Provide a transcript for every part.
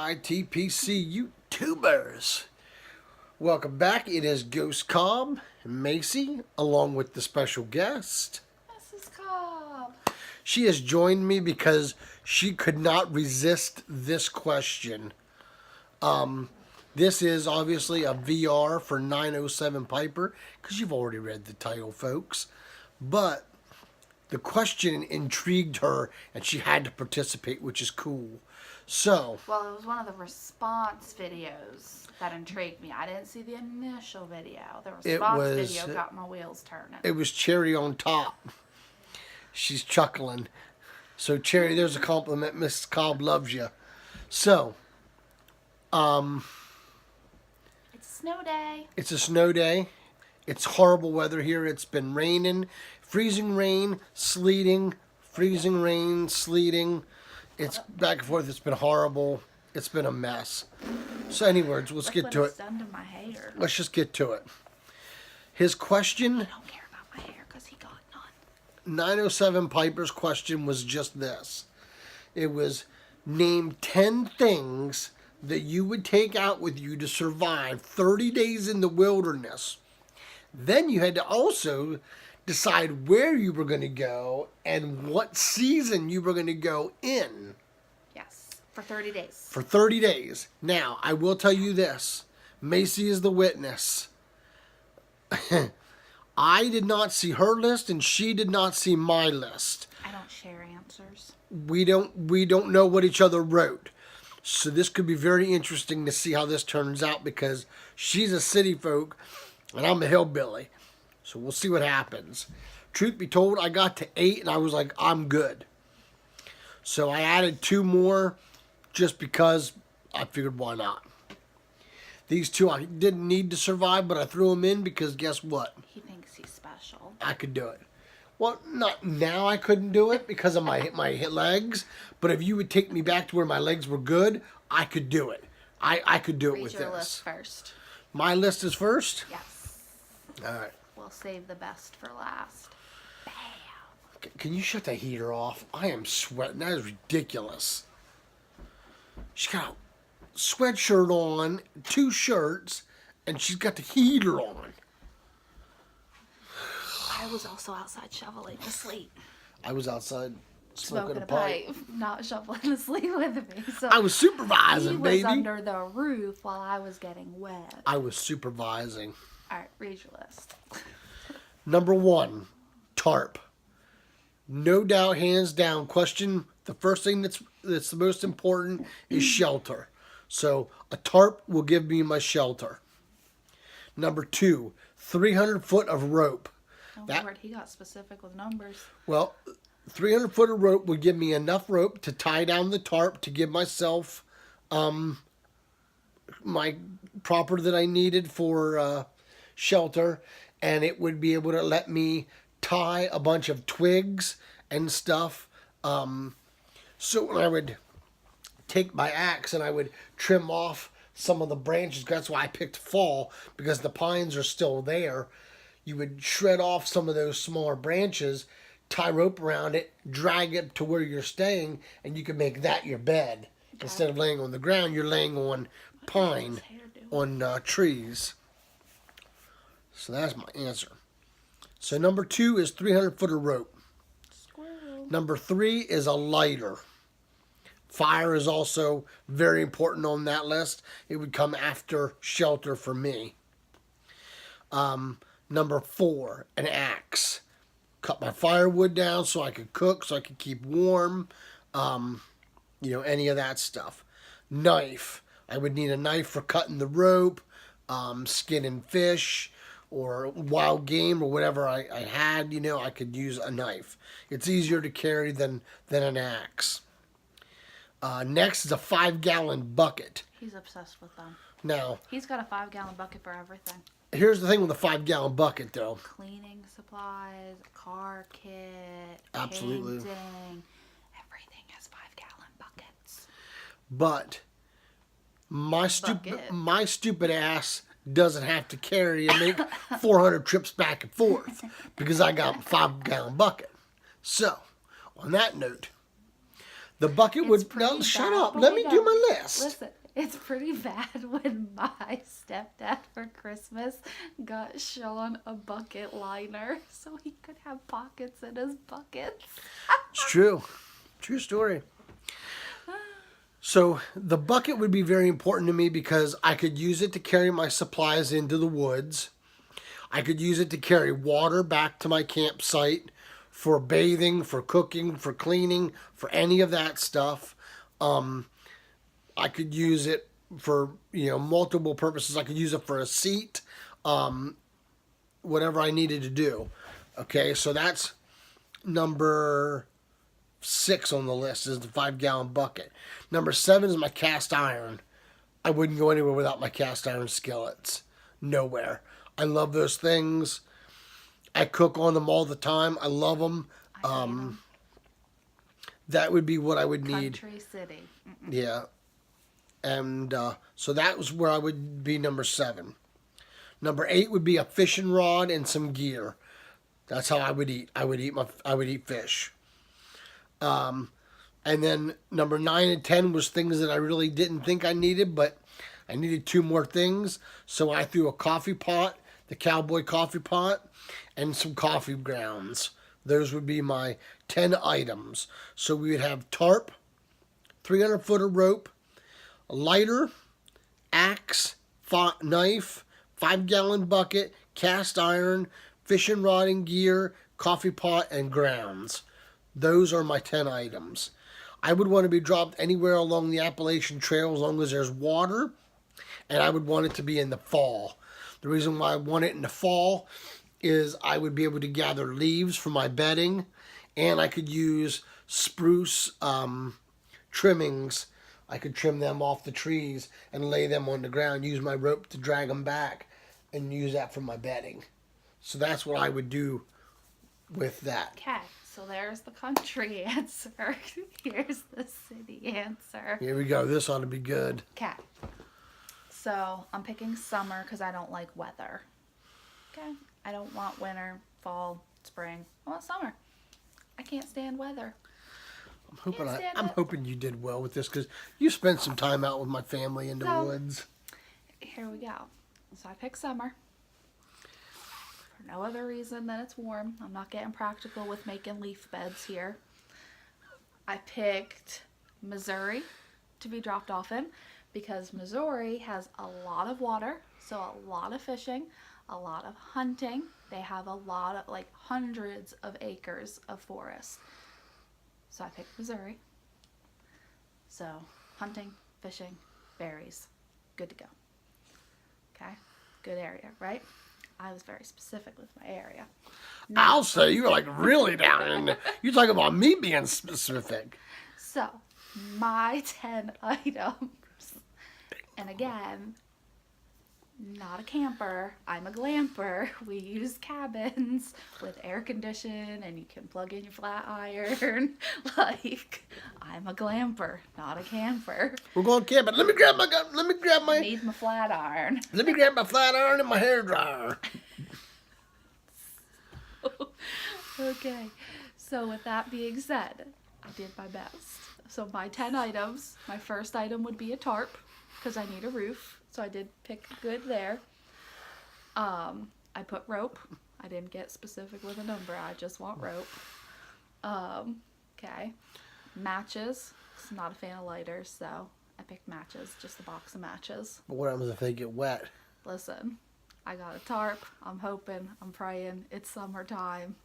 ITPC YouTubers. Welcome back. It is GhostCob and Macy, along with the special guest. Mrs. Cobb. She has joined me because she could not resist this question. This is obviously a VR for 907 Piper, because you've already read the title, folks. But the question intrigued her, and she had to participate, which is cool. So, well, it was one of the response videos that intrigued me. I didn't see the initial video. The response video got my wheels turning. It was cherry on top. She's chuckling. So, Cherry, there's a compliment. Mrs. Cobb loves you. So, it's a snow day. It's a snow day. It's horrible weather here. It's been raining, freezing rain, sleeting, freezing rain, sleeting. It's back and forth. It's been horrible. It's been a mess. So, anyways, let's get to it. Done to my hair. Let's just get to it. His question. I don't care about my hair because he got none. 907 Piper's question was just this. It was, name 10 things that you would take out with you to survive 30 days in the wilderness. Then you had to also decide where you were going to go and what season you were going to go in. Yes, for 30 days. For 30 days. Now, I will tell you this. Macy is the witness. I did not see her list, and she did not see my list. I don't share answers. We don't know what each other wrote. So this could be very interesting to see how this turns out, because she's a city folk and I'm a hillbilly. So we'll see what happens. Truth be told, I got to 8 and I was like, I'm good. So I added 2 more just because I figured, why not? These 2 I didn't need to survive, but I threw them in because guess what? He thinks he's special. I could do it. Well, not now. I couldn't do it because of my legs. But if you would take me back to where my legs were good, I could do it. I could do it with this. Read your list first. My list is first? Yes. All right. We'll save the best for last. Bam. Can you shut the heater off? I am sweating. That is ridiculous. She's got a sweatshirt on, 2 shirts, and she's got the heater on. I was also outside shoveling to sleep. I was outside smoking a pipe, not shoveling to sleep with me. So I was supervising, baby. He was under the roof while I was getting wet. I was supervising. All right, read your list. Number 1, tarp. No doubt, hands down. Question, the first thing that's the most important is shelter. So a tarp will give me my shelter. Number 2, 300 foot of rope. Oh, Lord, he got specific with numbers. Well, 300 foot of rope would give me enough rope to tie down the tarp to give myself my proper that I needed for shelter, and it would be able to let me tie a bunch of twigs and stuff. So when I would take my axe and I would trim off some of the branches, that's why I picked fall, because the pines are still there. You would shred off some of those smaller branches, tie rope around it, drag it to where you're staying, and you can make that your bed. Okay. Instead of laying on the ground, you're laying on pine, on trees. So that's my answer. So number 2 is 300 foot of rope. Squirrel. Number 3 is a lighter. Fire is also very important on that list. It would come after shelter for me. Number 4, an axe. Cut my firewood down so I could cook, so I could keep warm. Any of that stuff. Knife. I would need a knife for cutting the rope, skinning fish, or wild game, or whatever I had. I could use a knife. It's easier to carry than an axe. Next is a 5-gallon bucket. He's obsessed with them. Now, he's got a 5-gallon bucket for everything. Here's the thing with a 5-gallon bucket, though. Cleaning supplies, car kit, absolutely, painting, everything has 5-gallon buckets. But my stupid ass doesn't have to carry and make 400 trips back and forth because I got a 5-gallon bucket. So, on that note, the bucket would... No, shut up. Let me do my list. Listen, It's pretty bad when my stepdad for Christmas got Sean a bucket liner so he could have pockets in his buckets. It's true. True story. So the bucket would be very important to me because I could use it to carry my supplies into the woods. I could use it to carry water back to my campsite for bathing, for cooking, for cleaning, for any of that stuff. I could use it for, multiple purposes. I could use it for a seat, whatever I needed to do. Okay, so that's number 6 on the list is the 5-gallon bucket. Number 7 is my cast iron. I wouldn't go anywhere without my cast iron skillets. Nowhere. I love those things. I cook on them all the time. I love them. That would be what I would need. Country city. Mm-mm. Yeah. And so that was where I would be number 7. Number 8 would be a fishing rod and some gear. That's how I would eat. I would eat fish. And then number 9 and 10 was things that I really didn't think I needed, but I needed 2 more things. So I threw a coffee pot, the cowboy coffee pot, and some coffee grounds. Those would be my 10 items. So we would have tarp, 300-foot of rope, a lighter, axe, knife, 5-gallon bucket, cast iron, fishing rod and gear, coffee pot, and grounds. Those are my 10 items. I would want to be dropped anywhere along the Appalachian Trail as long as there's water, and I would want it to be in the fall. The reason why I want it in the fall is I would be able to gather leaves for my bedding, and I could use spruce trimmings. I could trim them off the trees and lay them on the ground, use my rope to drag them back, and use that for my bedding. So that's what I would do with that. Okay, so there's the country answer. Here's the city answer. Here we go. This ought to be good. Okay. So I'm picking summer because I don't like weather. Okay. I don't want winter, fall, spring. I want summer. I can't stand weather. I'm hoping you did well with this because you spent some time out with my family in the woods. Here we go. So I picked summer. For no other reason than it's warm. I'm not getting practical with making leaf beds here. I picked Missouri to be dropped off in because Missouri has a lot of water, so a lot of fishing, a lot of hunting. They have a lot of, like, hundreds of acres of forest. So I picked Missouri. So hunting, fishing, berries, good to go. Okay, good area, right? I was very specific with my area. I'll say you were like really down in there. You're talking about me being specific. So, my 10 items. And again, not a camper. I'm a glamper. We use cabins with air condition and you can plug in your flat iron. Like, I'm a glamper, not a camper. We're going camping. Let me grab my I need my flat iron. Let me grab my flat iron and my hairdryer. Okay. So with that being said, I did my best. So my 10 items, my first item would be a tarp because I need a roof. So I did pick good there. I put rope. I didn't get specific with a number. I just want rope. Okay. Matches. I'm not a fan of lighters, so I picked matches. Just a box of matches. But what happens if they get wet? Listen, I got a tarp. I'm hoping. I'm praying. It's summertime.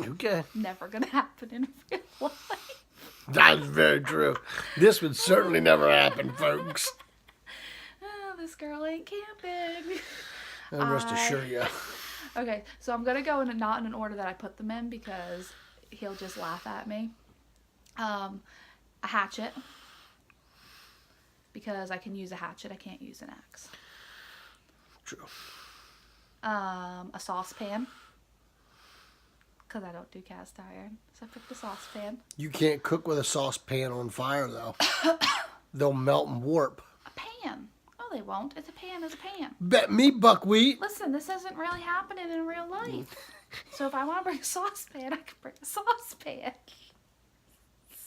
Okay. Never gonna happen in real life. That's very true. This would certainly never happen, folks. This girl ain't camping. I rest assure you. Okay, so I'm gonna go in not in an order that I put them in because he'll just laugh at me. A hatchet because I can use a hatchet. I can't use an axe. True. A saucepan because I don't do cast iron, so I picked a saucepan. You can't cook with a saucepan on fire though. They'll melt and warp. A pan. They won't. It's a pan. It's a pan. Bet me buckwheat. Listen, this isn't really happening in real life. So if I want to bring a saucepan, I can bring a saucepan.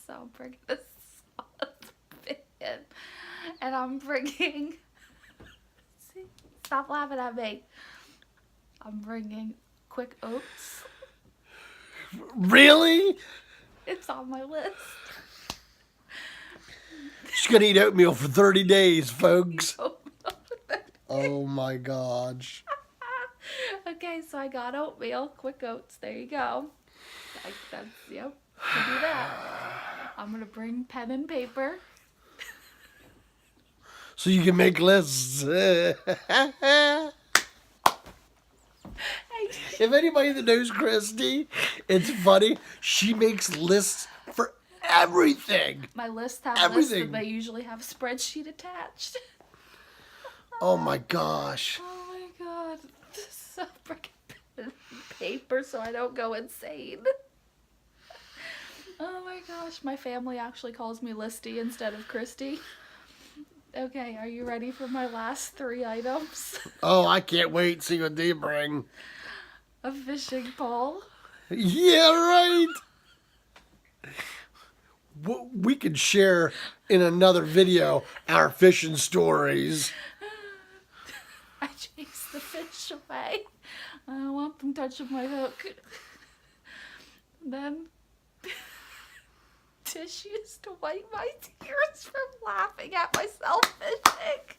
So I'm bringing a saucepan. And I'm bringing. See, stop laughing at me. I'm bringing quick oats. Really? It's on my list. She's gonna eat oatmeal for 30 days, folks. Oh, Oh my gosh. okay, so I got oatmeal, quick oats. There you go. That's, yep, can do that. I'm gonna bring pen and paper. So you can make lists. If anybody that knows Christy, it's funny. She makes lists for everything. My lists have Everything. lists, and they usually have a spreadsheet attached. Oh my gosh. Oh my god. So freaking paper so I don't go insane. Oh my gosh. My family actually calls me Listy instead of Christy. Okay, are you ready for my last 3 items? Oh, I can't wait to see what they bring. A fishing pole. Yeah, right. We could share in another video our fishing stories. I chase the fish away. I don't want them touching my hook. Then tissues to wipe my tears from laughing at myself fishing.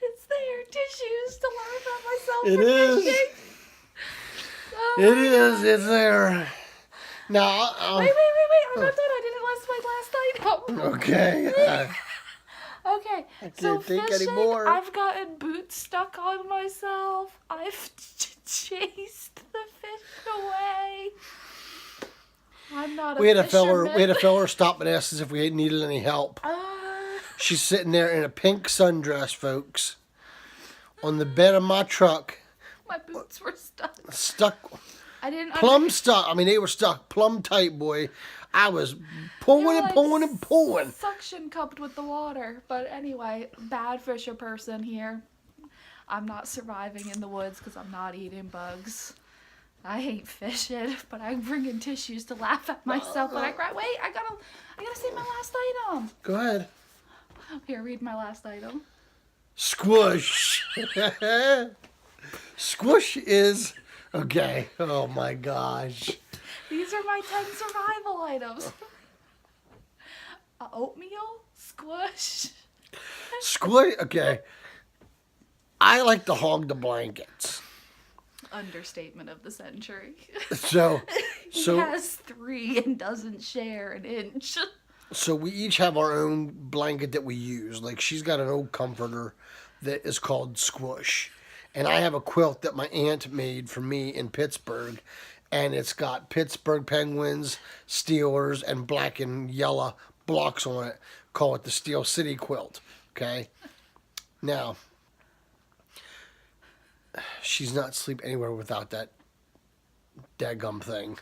It's there. Tissues to laugh at myself It for is. fishing. Oh It my is. God. It's there. Now, Wait. I'm not done. I didn't list my last item. okay. Okay, so can't think fishing, anymore. I've gotten boots stuck on myself. I've chased the fish away. I'm not a We had a fisherman. feller stop and ask us if we needed any help. She's sitting there in a pink sundress, folks, on the bed of my truck, My boots were stuck. stuck, I didn't plumb stuck. I mean, they were stuck plumb tight, boy. I was pulling and pulling and pulling. Suction cupped with the water. But anyway, bad fisher person here. I'm not surviving in the woods because I'm not eating bugs. I hate fishing, but I'm bringing tissues to laugh at myself when I cry. Wait, I gotta say my last item. Go ahead. Here, read my last item. Squish. Squish is okay. Oh my gosh. These are my 10 survival items. Oatmeal, squish. Squish. Okay. I like to hog the blankets. Understatement of the century. So He has 3 and doesn't share an inch. So we each have our own blanket that we use. Like she's got an old comforter that is called Squish. And I have a quilt that my aunt made for me in Pittsburgh. And it's got Pittsburgh Penguins, Steelers, and black and yellow blocks on it. Call it the Steel City quilt. Okay? Now, she's not sleeping anywhere without that daggum thing.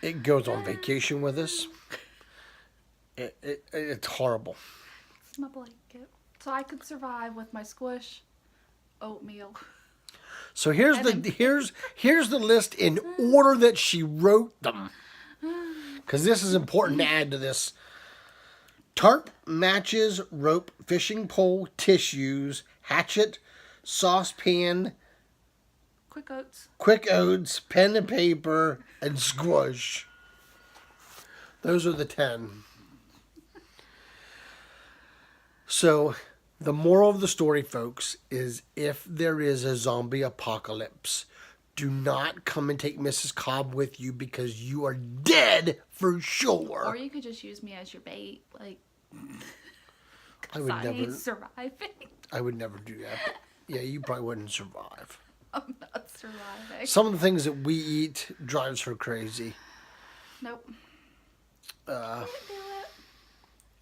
It goes on vacation with us. It's horrible. It's my blanket. So I could survive with my squish, oatmeal. So here's the list in order that she wrote them. Because this is important to add to this. Tarp, matches, rope, fishing pole, tissues, hatchet, saucepan, Quick oats. quick oats, pen and paper, and squish. Those are the 10. So, the moral of the story, folks, is if there is a zombie apocalypse, do not come and take Mrs. Cobb with you because you are dead for sure. Or you could just use me as your bait. Like, I would I never. ain't surviving. I would never do that. Yeah, you probably wouldn't survive. I'm not surviving. Some of the things that we eat drives her crazy. Nope. Can't do it.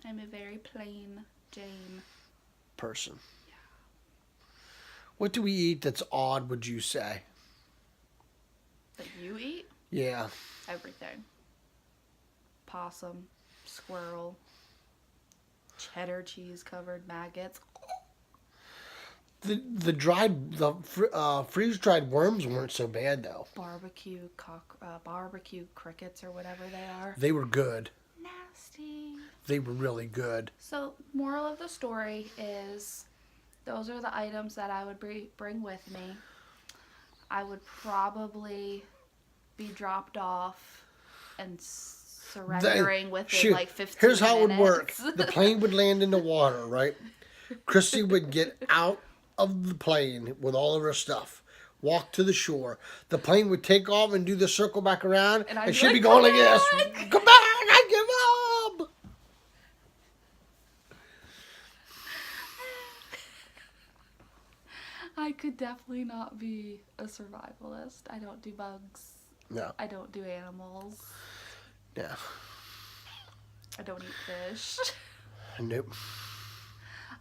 I'm a very plain Jane person. Yeah. What do we eat that's odd, would you say? That you eat? Yeah. Everything. Possum, squirrel, cheddar cheese covered maggots. The freeze dried worms weren't so bad though. Barbecue crickets or whatever they are. They were good. Nasty. They were really good. So, moral of the story is, those are the items that I would bring with me. I would probably be dropped off and surrendering within like 15 Here's how minutes. it would work. The plane would land in the water, right? Christy would get out of the plane with all of her stuff, walk to the shore. The plane would take off and do the circle back around, and she'd be going like this. Come back! I give up! I could definitely not be a survivalist. I don't do bugs. No. I don't do animals. Yeah. I don't eat fish. Nope.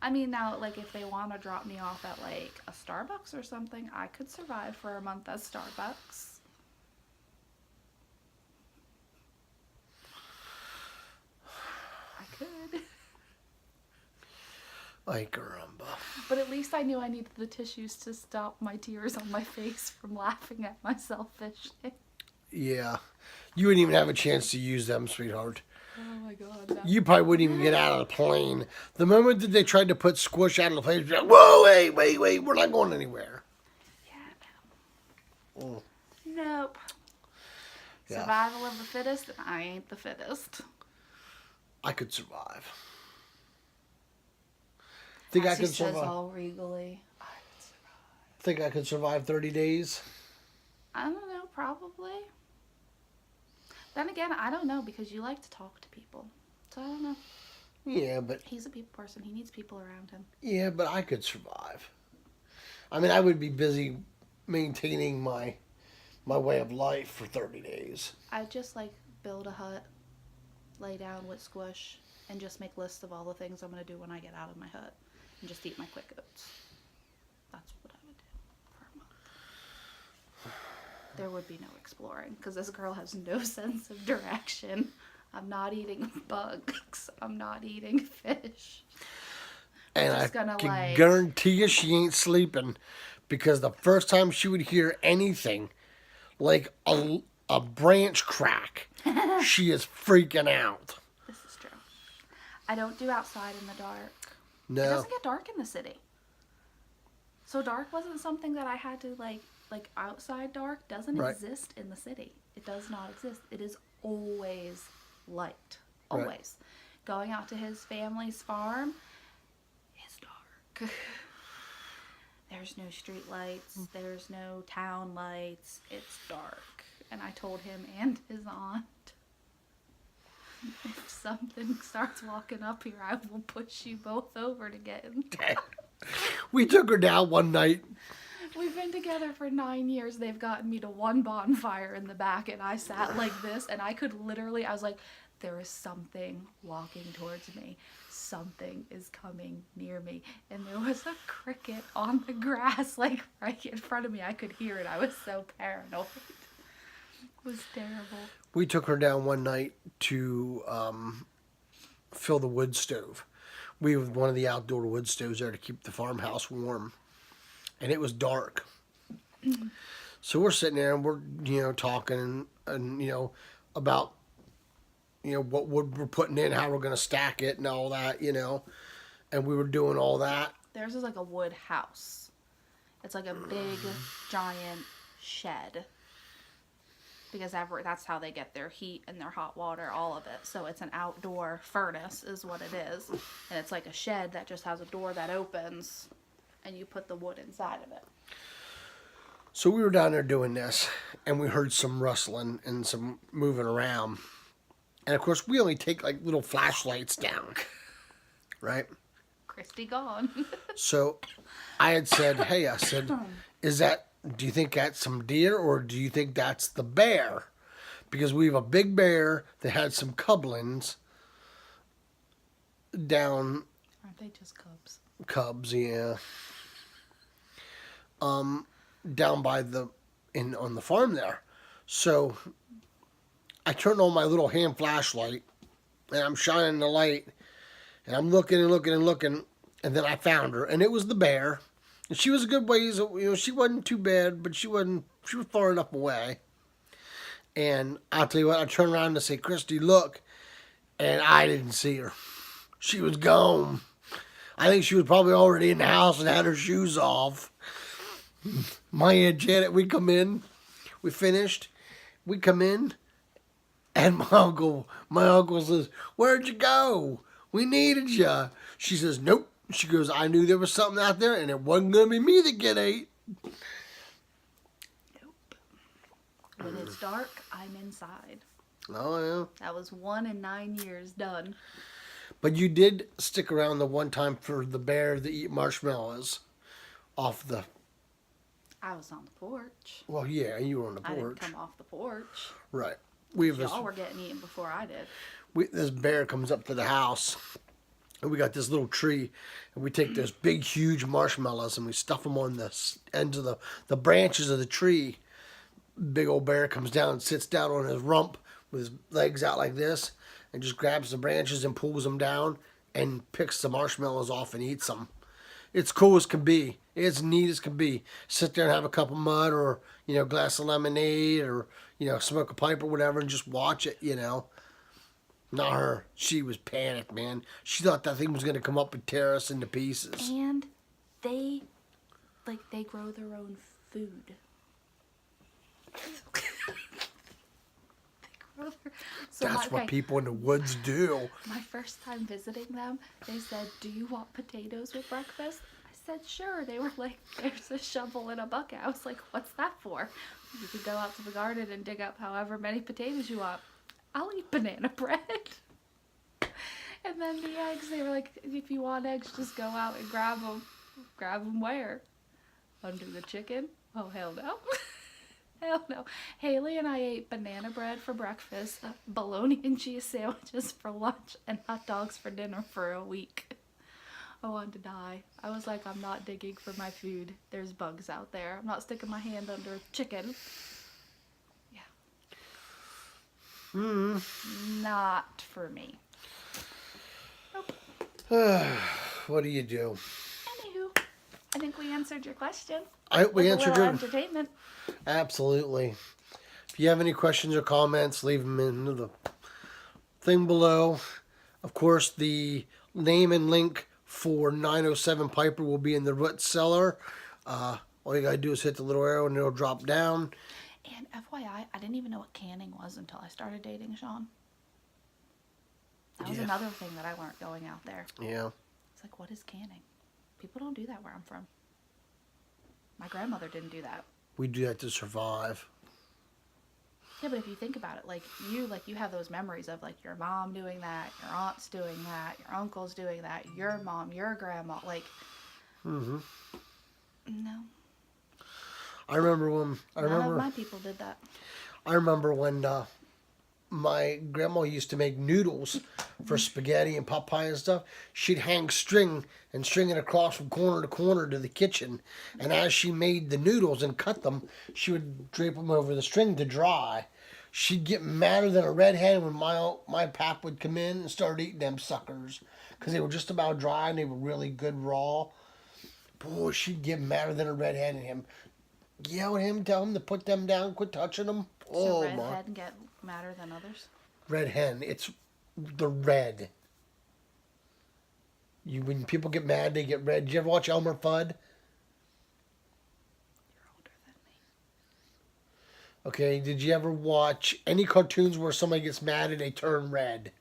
I mean, now, like, if they want to drop me off at, like, a Starbucks or something, I could survive for a month at Starbucks. I could. Ay, caramba. But at least I knew I needed the tissues to stop my tears on my face from laughing at myself fishing. Yeah. You wouldn't even have a chance to use them, sweetheart. Oh my god. No. You probably wouldn't even get out of the plane. The moment that they tried to put Squish out of the plane, you'd be like, whoa, wait, we're not going anywhere. Yeah, no. Nope. Yeah. Survival of the fittest, and I ain't the fittest. I could survive. Think As I could he says survive? all regally, I could survive. Think I could survive 30 days? I don't know, probably. Then again, I don't know, because you like to talk to people. So I don't know. Yeah, but... He's a people person. He needs people around him. Yeah, but I could survive. I mean, I would be busy maintaining my way of life for 30 days. I'd just, like, build a hut, lay down with Squish, and just make lists of all the things I'm going to do when I get out of my hut. And just eat my quick oats. That's what I would do for a month. There would be no exploring, because this girl has no sense of direction. I'm not eating bugs. I'm not eating fish. And I gonna, can like... guarantee you she ain't sleeping, because the first time she would hear anything like a branch crack, she is freaking out. This is true. I don't do outside in the dark. No. It doesn't get dark in the city. So dark wasn't something that I had to like outside dark doesn't Right. exist in the city. It does not exist. It is always light. Right. Always. Going out to his family's farm is dark. There's no street lights. There's no town lights. It's dark. And I told him and his aunt, if something starts walking up here, I will push you both over to get in. We took her down one night. We've been together for 9 years. They've gotten me to one bonfire in the back, and I sat like this, and I could literally, I was like, there is something walking towards me. Something is coming near me. And there was a cricket on the grass, like right in front of me. I could hear it. I was so paranoid. It was terrible. We took her down one night to fill the wood stove. We have one of the outdoor wood stoves there to keep the farmhouse warm. And it was dark. So we're sitting there and we're, talking and about, what wood we're putting in, how we're going to stack it and all that, And we were doing all that. Theirs is like a wood house. It's like a big, giant shed. Because that's how they get their heat and their hot water, all of it. So it's an outdoor furnace is what it is. And it's like a shed that just has a door that opens. And you put the wood inside of it. So we were down there doing this. And we heard some rustling and some moving around. And of course, we only take like little flashlights down. Right? Christy gone. So I had said, hey, do you think that's some deer or do you think that's the bear? Because we have a big bear that had some cubs down. Aren't they just cubs? Cubs, yeah. Down by on the farm there. So I turned on my little hand flashlight and I'm shining the light and I'm looking and looking and looking and then I found her and it was the bear. And she was a good ways, she wasn't too bad, but she was far enough away. And I'll tell you what, I turned around to say, Christy, look, and I didn't see her. She was gone. I think she was probably already in the house and had her shoes off. My Aunt Janet, we come in, we finished, we come in, and my uncle says, where'd you go? We needed you. She says, nope. She goes, I knew there was something out there, and it wasn't going to be me that get ate. Nope. When it's dark, I'm inside. Oh, yeah. That was 1 in 9 years done. But you did stick around the one time for the bear to eat marshmallows off the... I was on the porch. Well, yeah, you were on the porch. I didn't come off the porch. Right. Y'all were getting eaten before I did. This bear comes up to the house, and we got this little tree, and we take those big, huge marshmallows, and we stuff them on the ends of the branches of the tree. Big old bear comes down and sits down on his rump with his legs out like this, and just grabs the branches and pulls them down and picks the marshmallows off and eats them. It's cool as can be. It's neat as can be. Sit there and have a cup of mud or, a glass of lemonade or, smoke a pipe or whatever and just watch it, Not her. She was panicked, man. She thought that thing was going to come up and tear us into pieces. And they grow their own food. That's what people in the woods do. My first time visiting them, they said, do you want potatoes with breakfast? I said, sure. They were like, there's a shovel and a bucket. I was like, what's that for? You could go out to the garden and dig up however many potatoes you want. I'll eat banana bread. And then the eggs, they were like, if you want eggs, just go out and grab them. Grab them where? Under the chicken? Oh, hell no. Hell no. Haley and I ate banana bread for breakfast, bologna and cheese sandwiches for lunch, and hot dogs for dinner for a week. I wanted to die. I was like, I'm not digging for my food. There's bugs out there. I'm not sticking my hand under chicken. Yeah. Not for me. Nope. What do you do? Anywho, I think we answered your question. I hope we answered your entertainment. Absolutely. If you have any questions or comments, leave them in the thing below. Of course, the name and link for 907 Piper will be in the root cellar. All you gotta do is hit the little arrow and it'll drop down. And FYI, I didn't even know what canning was until I started dating Sean. That was another thing that I learned going out there. Yeah. It's like, what is canning? People don't do that where I'm from. My grandmother didn't do that. We do that to survive. Yeah, but if you think about it, you have those memories of your mom doing that, your aunt's doing that, your uncle's doing that, your mom, your grandma, Mm-hmm. No. I remember when None of my people did that. I remember when my grandma used to make noodles for spaghetti and pot pie and stuff. She'd hang string it across from corner to corner to the kitchen. And as she made the noodles and cut them, she would drape them over the string to dry. She'd get madder than a redhead when my pap would come in and start eating them suckers. Because they were just about dry and they were really good raw. Boy, she'd get madder than a redhead and him. Yell at him, tell him to put them down, quit touching them. So red hen get madder than others? Red hen. It's the red. When people get mad, they get red. Did you ever watch Elmer Fudd? You're older than me. Okay, did you ever watch any cartoons where somebody gets mad and they turn red?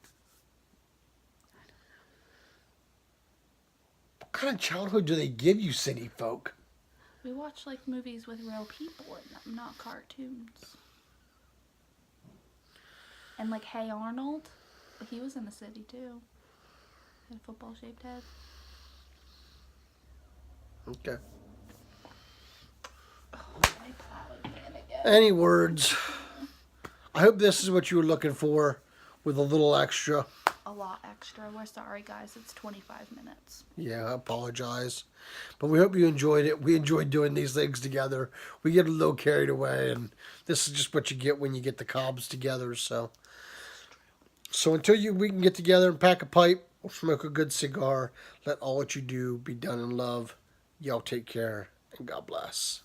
What kind of childhood do they give you, city folk? We watch movies with real people in them, not cartoons. And Hey Arnold, he was in the city too. Had a football shaped head. Okay. Oh, my plowing man again. Any words? I hope this is what you were looking for with a little extra. A lot extra. We're sorry, guys. It's 25 minutes. Yeah, I apologize. But we hope you enjoyed it. We enjoyed doing these things together. We get a little carried away, and this is just what you get when you get the cobs together. So until we can get together and pack a pipe or smoke a good cigar, let all what you do be done in love. Y'all take care and God bless.